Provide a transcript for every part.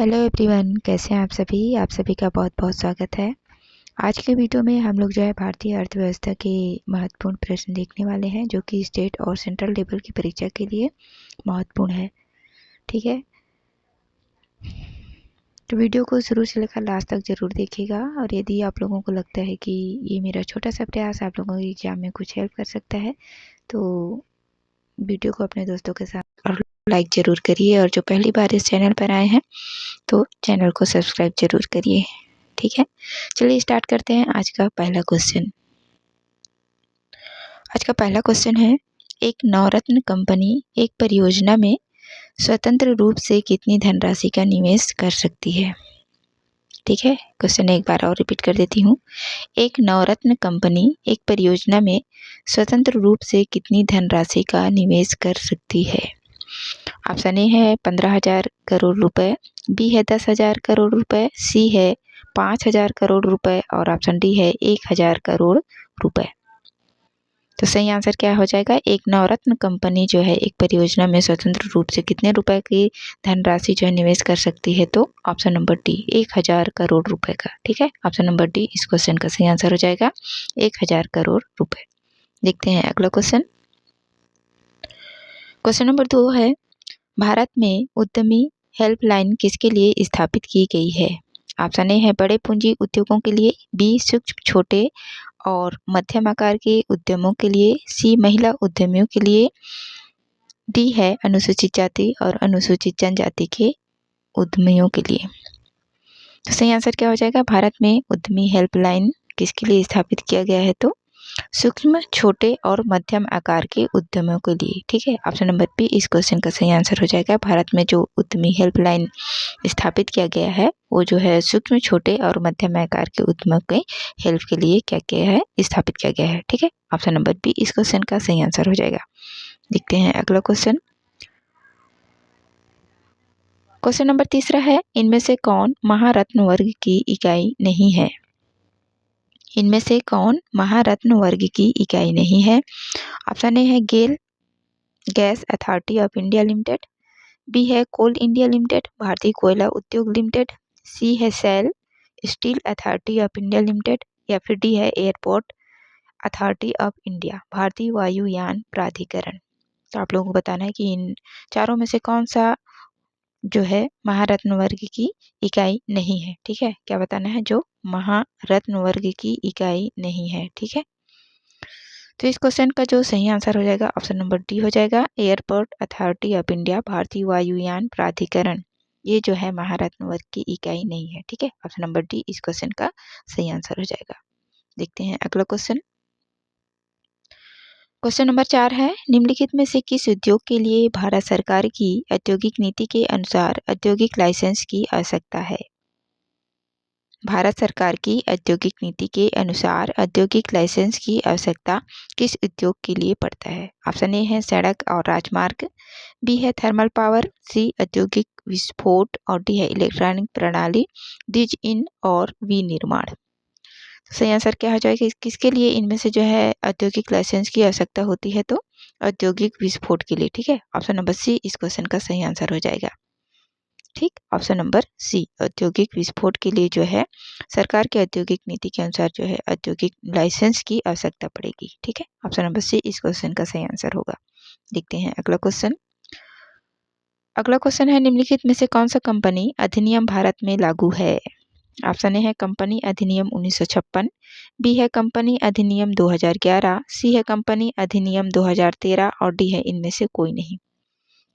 Hello everyone, कैसे हैं आप सभी का बहुत बहुत स्वागत है। आज के वीडियो में हम लोग जो है भारतीय अर्थव्यवस्था के महत्वपूर्ण प्रश्न देखने वाले हैं, जो कि स्टेट और सेंट्रल लेवल की परीक्षा के लिए महत्वपूर्ण है। ठीक है, तो वीडियो को शुरू से लेकर लास्ट तक ज़रूर देखिएगा। और यदि आप लोगों को लगता है कि ये मेरा छोटा सा प्रयास आप लोगों के एग्जाम में कुछ हेल्प कर सकता है, तो वीडियो को अपने दोस्तों के साथ और लाइक ज़रूर करिए। और जो पहली बार इस चैनल पर आए हैं तो चैनल को सब्सक्राइब ज़रूर करिए। ठीक है, चलिए स्टार्ट करते हैं आज का पहला क्वेश्चन। आज का पहला क्वेश्चन है, एक नवरत्न कंपनी एक परियोजना में स्वतंत्र रूप से कितनी धनराशि का निवेश कर सकती है। ठीक है, क्वेश्चन एक बार और रिपीट कर देती हूँ। एक नवरत्न कंपनी एक परियोजना में स्वतंत्र रूप से कितनी धनराशि का निवेश कर सकती है। ऑप्शन ए है 15,000 करोड़ रुपए, बी है 10,000 करोड़ रुपए, सी है 5,000 करोड़ रुपए और ऑप्शन डी है 1,000 करोड़ रुपए। तो सही आंसर क्या हो जाएगा? एक नवरत्न कंपनी जो है एक परियोजना में स्वतंत्र रूप से कितने रुपए की धनराशि जो है निवेश कर सकती है, तो ऑप्शन नंबर डी 1,000 करोड़ रुपए का। ठीक है, ऑप्शन नंबर डी इस क्वेश्चन का सही आंसर हो जाएगा, 1,000 करोड़ रुपए। देखते हैं अगला क्वेश्चन। क्वेश्चन नंबर 2 है, भारत में उद्यमी हेल्पलाइन किसके लिए स्थापित की गई है। ऑप्शन ए है बड़े पूंजी उद्योगों के लिए, बी सूक्ष्म छोटे और मध्यम आकार के उद्यमों के लिए, सी महिला उद्यमियों के लिए, डी है अनुसूचित जाति और अनुसूचित जनजाति के उद्यमियों के लिए। तो सही आंसर क्या हो जाएगा? भारत में उद्यमी हेल्पलाइन किसके लिए स्थापित किया गया है, तो सूक्ष्म छोटे और मध्यम आकार के उद्यमों के लिए। ठीक है, ऑप्शन नंबर बी इस क्वेश्चन का सही आंसर हो जाएगा। भारत में जो उद्यमी हेल्पलाइन स्थापित किया गया है वो जो है सूक्ष्म छोटे और मध्यम आकार के उद्यमों के हेल्प के लिए क्या किया है, स्थापित किया गया है। ठीक है, ऑप्शन नंबर बी इस क्वेश्चन का सही आंसर हो जाएगा। देखते हैं अगला क्वेश्चन। क्वेश्चन नंबर 3 है, इनमें से कौन महारत्न वर्ग की इकाई नहीं है। इनमें से कौन महारत्न वर्ग की इकाई नहीं है। ऑप्शन ए है GAIL Gas Authority of India Limited, B है कोल इंडिया लिमिटेड भारतीय कोयला उद्योग लिमिटेड, सी है SAIL steel authority of India limited या फिर डी है एयरपोर्ट अथॉरिटी ऑफ इंडिया भारतीय वायुयान प्राधिकरण। तो आप लोगों को बताना है कि इन चारों में से कौन सा जो है महारत्न वर्ग की इकाई नहीं है। ठीक है, क्या बताना है? जो महारत्न वर्ग की इकाई नहीं है। ठीक है, तो इस क्वेश्चन का जो सही आंसर हो जाएगा ऑप्शन नंबर डी हो जाएगा, एयरपोर्ट अथॉरिटी ऑफ इंडिया भारतीय वायुयान प्राधिकरण। ये जो है महारत्न वर्ग की इकाई नहीं है। ठीक है, ऑप्शन नंबर डी इस क्वेश्चन का सही आंसर हो जाएगा। देखते हैं अगला क्वेश्चन। क्वेश्चन नंबर 4 है, निम्नलिखित में से किस उद्योग के लिए भारत सरकार की औद्योगिक नीति के अनुसार औद्योगिक लाइसेंस की आवश्यकता है। भारत सरकार की औद्योगिक नीति के अनुसार औद्योगिक लाइसेंस की आवश्यकता किस उद्योग के लिए पड़ता है। ऑप्शन ए है सड़क और राजमार्ग, बी है थर्मल पावर, सी औद्योगिक विस्फोट और डी है इलेक्ट्रॉनिक प्रणाली, डी इन और विनिर्माण। सही आंसर क्या हो जाएगा? किसके लिए इनमें से जो है औद्योगिक लाइसेंस की आवश्यकता होती है, तो औद्योगिक विस्फोट के लिए। ठीक है, ऑप्शन नंबर सी इस क्वेश्चन का सही आंसर हो जाएगा। ठीक, ऑप्शन नंबर सी औद्योगिक विस्फोट के लिए जो है सरकार की औद्योगिक नीति के अनुसार जो है औद्योगिक लाइसेंस की आवश्यकता पड़ेगी। ठीक है, ऑप्शन नंबर सी इस क्वेश्चन का सही आंसर होगा। देखते हैं अगला क्वेश्चन। अगला क्वेश्चन है, निम्नलिखित में से कौन सा कंपनी अधिनियम भारत में लागू है। ऑप्शन ए है कंपनी अधिनियम 1956, बी है कंपनी अधिनियम 2011, सी है कंपनी अधिनियम 2013 और डी है इनमें से कोई नहीं।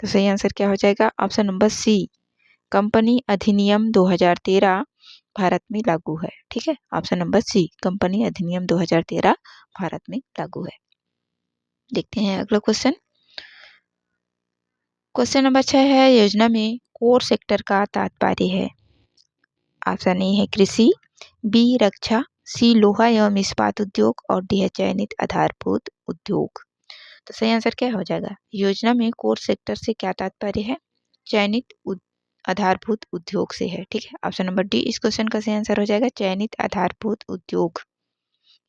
तो सही आंसर क्या हो जाएगा? ऑप्शन नंबर सी कंपनी अधिनियम 2013 भारत में लागू है। ठीक है, ऑप्शन नंबर सी कंपनी अधिनियम 2013 भारत में लागू है। देखते हैं अगला क्वेश्चन। क्वेश्चन नंबर 6 है, योजना में कोर सेक्टर का तात्पर्य है। ऑप्शन ए है कृषि, बी रक्षा, सी लोहा एवं इस्पात उद्योग और डी है चयनित आधारभूत उद्योग। तो सही आंसर क्या हो जाएगा? योजना में कोर सेक्टर से क्या तात्पर्य है? चयनित आधारभूत उद्योग से है। ठीक है, ऑप्शन नंबर डी इस क्वेश्चन का सही आंसर हो जाएगा, चयनित आधारभूत उद्योग।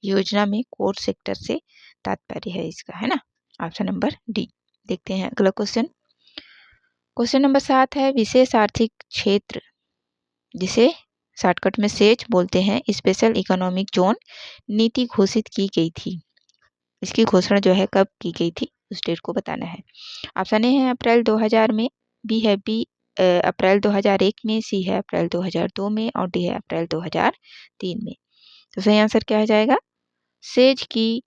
योजना में कोर सेक्टर से तात्पर्य है इसका, है ना, ऑप्शन नंबर डी। देखते हैं अगला क्वेश्चन। क्वेश्चन नंबर 7 है, विशेष आर्थिक क्षेत्र जिसे शॉर्टकट में सेज बोलते हैं, स्पेशल इकोनॉमिक जोन नीति घोषित की गई थी। इसकी घोषणा जो है कब की गई थी, उस डेट को बताना है। ऑप्शन ए है अप्रैल 2000 में, बी है अप्रैल 2001 में, सी है अप्रैल 2002 में और डी है अप्रैल 2003 में। तो सही आंसर क्या हो जाएगा? सेज की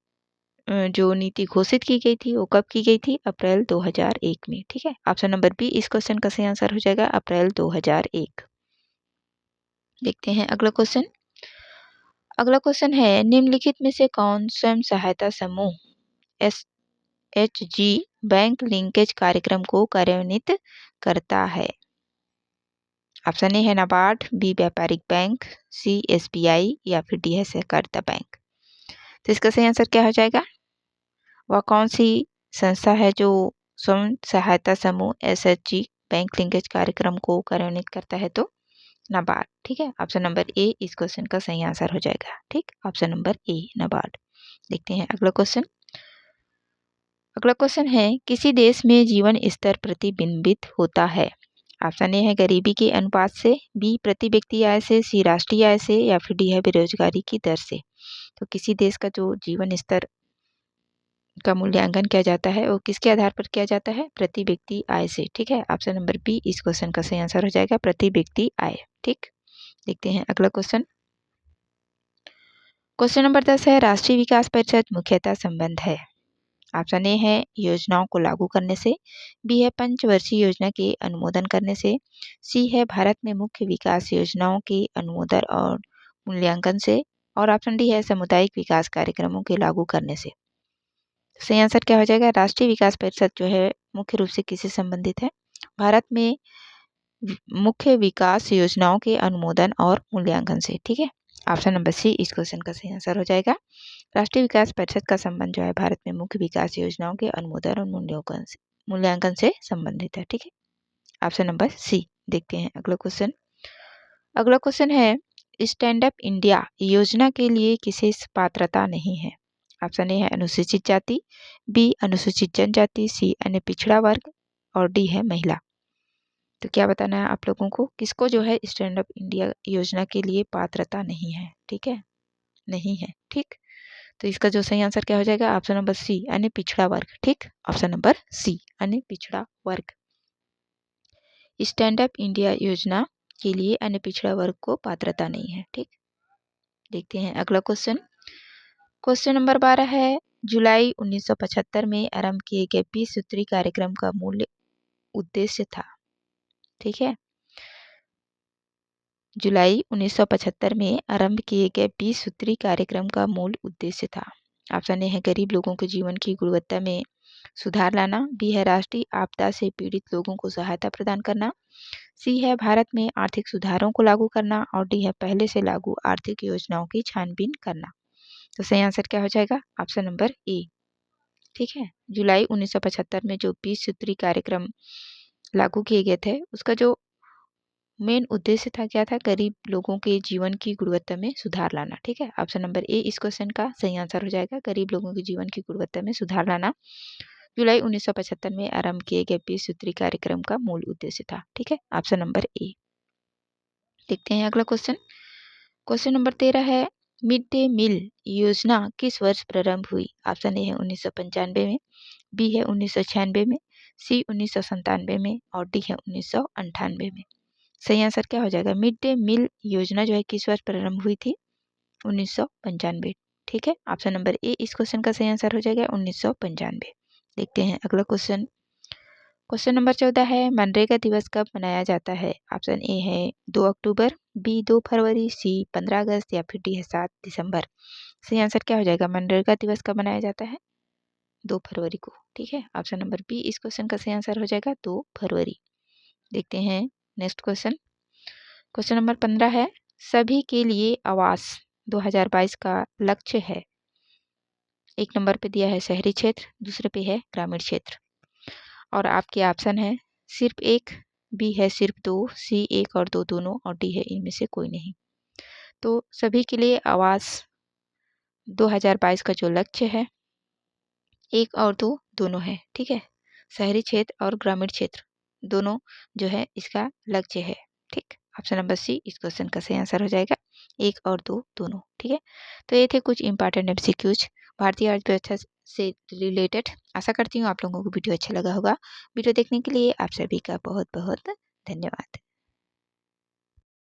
जो नीति घोषित की गई थी वो कब की गई थी? अप्रैल 2001 में। ठीक है, ऑप्शन नंबर बी इस क्वेश्चन का सही आंसर हो जाएगा, अप्रैल 2001। देखते हैं अगला क्वेश्चन। अगला क्वेश्चन है, निम्नलिखित में से कौन स्वयं सहायता समूह SHG बैंक लिंकेज कार्यक्रम को कार्यान्वित करता है? ऑप्शन ए है नाबार्ड, बी व्यापारिक बैंक, सी SBI या फिर डी है सहकारिता बैंक। तो इसका सही आंसर क्या हो जाएगा? वह कौन सी संस्था है जो स्वयं सहायता समूह SHG बैंक लिंकेज कार्यक्रम को कार्यान्वित करता है? तो नाबार्ड। ठीक है, ऑप्शन नंबर ए इस क्वेश्चन का सही आंसर हो जाएगा। ठीक, ऑप्शन नंबर ए नाबार्ड। देखते हैं अगला क्वेश्चन। अगला क्वेश्चन है, किसी देश में जीवन स्तर प्रतिबिंबित होता है? ऑप्शन ए है गरीबी के अनुपात से, बी प्रति व्यक्ति आय से, सी राष्ट्रीय आय से या फिर डी है बेरोजगारी की दर से। तो किसी देश का जो जीवन स्तर का मूल्यांकन किया जाता है वो किसके आधार पर किया जाता है? प्रति व्यक्ति आय से। ठीक है, ऑप्शन नंबर बी इस क्वेश्चन का सही आंसर हो जाएगा, प्रति व्यक्ति आय। ठीक, देखते हैं अगला क्वेश्चन। क्वेश्चन नंबर 10 है, राष्ट्रीय विकास परिषद मुख्यतः संबंध है? ऑप्शन ए है योजनाओं को लागू करने से, बी है पंचवर्षीय योजना के अनुमोदन करने से, सी है भारत में मुख्य विकास योजनाओं के अनुमोदन और मूल्यांकन से और ऑप्शन डी है सामुदायिक विकास कार्यक्रमों के लागू करने से। सही आंसर क्या हो जाएगा? राष्ट्रीय विकास परिषद जो है मुख्य रूप से किससे संबंधित है? भारत में मुख्य विकास योजनाओं के अनुमोदन और मूल्यांकन से। ठीक है, ऑप्शन नंबर सी इस क्वेश्चन का सही आंसर हो जाएगा। राष्ट्रीय विकास परिषद का संबंध जो है भारत में मुख्य विकास योजनाओं के अनुमोदन और मूल्यांकन से संबंधित है। ठीक है, ऑप्शन नंबर सी। देखते हैं अगला क्वेश्चन। अगला क्वेश्चन है, स्टैंड अप इंडिया योजना के लिए किसी पात्रता नहीं है? ऑप्शन ए है अनुसूचित जाति, बी अनुसूचित जनजाति, सी अन्य पिछड़ा वर्ग और डी है महिला। तो क्या बताना है आप लोगों को, किसको जो है स्टैंड अप इंडिया योजना के लिए पात्रता नहीं है? ठीक है, नहीं है। ठीक, तो इसका जो सही आंसर क्या हो जाएगा? ऑप्शन नंबर सी अन्य पिछड़ा वर्ग। ठीक, ऑप्शन नंबर सी अन्य पिछड़ा वर्ग। स्टैंड अप इंडिया योजना के लिए अन्य पिछड़ा वर्ग को पात्रता नहीं है। ठीक, देखते हैं अगला क्वेश्चन। क्वेश्चन नंबर 12 है, जुलाई 1975 में आरंभ किए गए 20 सूत्री कार्यक्रम का मूल उद्देश्य था? ठीक है, जुलाई 1975 में आरंभ किए गए 20 सूत्री कार्यक्रम का मूल उद्देश्य था? ऑप्शन ए है गरीब लोगों के जीवन की गुणवत्ता में सुधार लाना, बी है राष्ट्रीय आपदा से पीड़ित लोगों को सहायता प्रदान करना, सी है भारत में आर्थिक सुधारों को लागू करना और डी है पहले से लागू आर्थिक योजनाओं की छानबीन करना। तो सही आंसर क्या हो जाएगा? Option number A. ठीक है, जुलाई 1975 में जो 20 सूत्री कार्यक्रम लागू किए गए थे उसका जो मेन उद्देश्य था क्या था? गरीब लोगों के जीवन की गुणवत्ता में सुधार लाना। ठीक है, ऑप्शन नंबर ए इस क्वेश्चन का सही आंसर हो जाएगा, गरीब लोगों के जीवन की गुणवत्ता में सुधार लाना जुलाई 1975 में आरंभ किए गए 20 सूत्री कार्यक्रम का मूल उद्देश्य था। ठीक है, ऑप्शन नंबर ए। देखते हैं अगला क्वेश्चन। क्वेश्चन नंबर 13 है, मिड डे मील योजना किस वर्ष प्रारंभ हुई? ऑप्शन ए है 1995 में, बी है 1996 में, सी 1997 में और डी है 1998 में। सही आंसर क्या हो जाएगा? मिड डे मील योजना जो है किस वर्ष प्रारंभ हुई थी? 1995। ठीक है, ऑप्शन नंबर ए इस क्वेश्चन का सही आंसर हो जाएगा 1995। देखते हैं अगला क्वेश्चन। क्वेश्चन नंबर 14 है, मनरेगा दिवस कब मनाया जाता है? ऑप्शन ए है 2 अक्टूबर, बी 2 फरवरी, सी 15 अगस्त या फिर डी है 7 दिसंबर। सही आंसर क्या हो जाएगा? मनरेगा दिवस कब मनाया जाता है? 2 फरवरी को। ठीक है, ऑप्शन नंबर बी इस क्वेश्चन का सही आंसर हो जाएगा 2 फरवरी। देखते हैं नेक्स्ट क्वेश्चन। क्वेश्चन नंबर 15 है, सभी के लिए आवास 2022 का लक्ष्य है? एक नंबर पे दिया है शहरी क्षेत्र, दूसरे पे है ग्रामीण क्षेत्र और आपके ऑप्शन है सिर्फ एक, बी है सिर्फ 2, सी 1 और 2 दोनों और डी है इनमें से कोई नहीं। तो सभी के लिए आवास 2022 का जो लक्ष्य है 1 और 2 दोनों है। ठीक है, शहरी क्षेत्र और ग्रामीण क्षेत्र दोनों जो है इसका लक्ष्य है। ठीक, ऑप्शन नंबर सी इस क्वेश्चन का सही आंसर हो जाएगा। 1 और 2 दोनों। ठीक है, तो ये थे कुछ इंपॉर्टेंट एमसीक्यूज भारतीय अर्थव्यवस्था से रिलेटेड। आशा करती हूँ आप लोगों को वीडियो अच्छा लगा होगा। वीडियो देखने के लिए आप सभी का बहुत बहुत धन्यवाद।